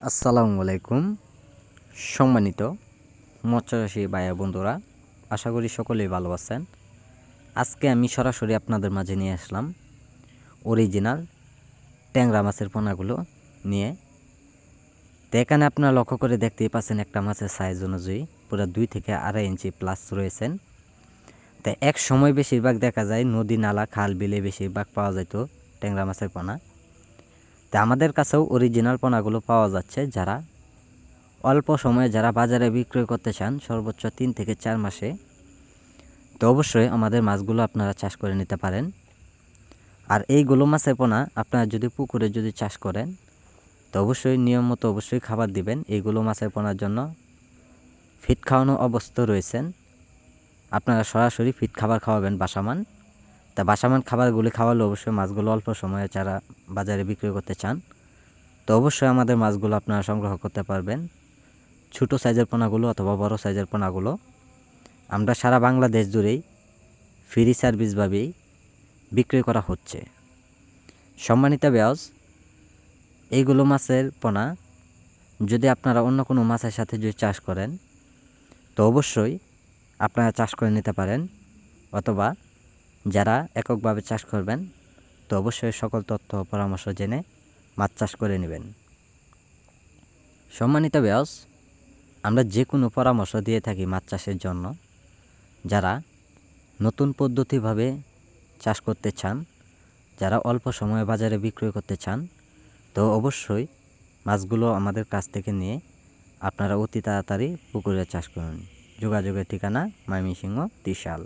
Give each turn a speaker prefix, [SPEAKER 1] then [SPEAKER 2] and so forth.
[SPEAKER 1] আসসালামু আলাইকুম সম্মানিত মৎস্যচাষী ভাইয়া বন্ধুরা, আশা করি সকলেই ভালো আছেন। আজকে আমি সরাসরি আপনাদের মাঝে নিয়ে আসলাম অরিজিনাল ট্যাংরা মাছের পোনাগুলো নিয়ে। তো এখানে আপনারা লক্ষ্য করে দেখতেই পাচ্ছেন একটা মাছের সাইজ অনুযায়ী পুরো 2 থেকে 2.5 ইঞ্চি প্লাস রয়েছেন। তো এক সময় বেশিরভাগ দেখা যায় নদী নালা খাল বিলে বেশিরভাগ পাওয়া যেত ট্যাংরা মাছের পোনা। তা আমাদের কাছেও অরিজিনাল পোনাগুলো পাওয়া যাচ্ছে। যারা অল্প সময়ে যারা বাজারে বিক্রয় করতে চান সর্বোচ্চ 3 থেকে 4 মাসে, তো অবশ্যই আমাদের মাছগুলো আপনারা চাষ করে নিতে পারেন। আর এইগুলো মাছের পোনা আপনারা যদি পুকুরে যদি চাষ করেন তো অবশ্যই নিয়ম মতো অবশ্যই খাবার দিবেন। এইগুলো মাছের পোনার জন্য ফিট খাওয়ানো অবস্থা রয়েছেন। আপনারা সরাসরি ফিট খাবার খাওয়াবেন বাসামান। তা বাসামান খাবারগুলি খাওয়ালে অবশ্যই মাছগুলো অল্প সময়ে যারা বাজারে বিক্রি করতে চান তো অবশ্যই আমাদের মাছগুলো আপনারা সংগ্রহ করতে পারবেন। ছোটো সাইজের পোনাগুলো অথবা বড় সাইজের পোনাগুলো আমরা সারা বাংলাদেশ জুড়েই ফ্রি সার্ভিসভাবেই বিক্রয় করা হচ্ছে। সম্মানিত ভিউয়ার্স, এইগুলো মাছের পোনা যদি আপনারা অন্য কোনো মাছের সাথে যদি চাষ করেন তো অবশ্যই আপনারা চাষ করে নিতে পারেন, অথবা যারা এককভাবে চাষ করবেন তো অবশ্যই সকল তথ্য পরামর্শ জেনে মাছ চাষ করে নেবেন। সম্মানিত ভিউয়ার্স, আমরা যে কোনো পরামর্শ দিয়ে থাকি মাছ চাষের জন্য। যারা নতুন পদ্ধতিভাবে চাষ করতে চান, যারা অল্প সময়ে বাজারে বিক্রয় করতে চান তো অবশ্যই মাছগুলো আমাদের কাছ থেকে নিয়ে আপনারা অতি তাড়াতাড়ি পুকুরে চাষ করুন। যোগাযোগের ঠিকানা ময়মনসিংহ, ত্রিশাল।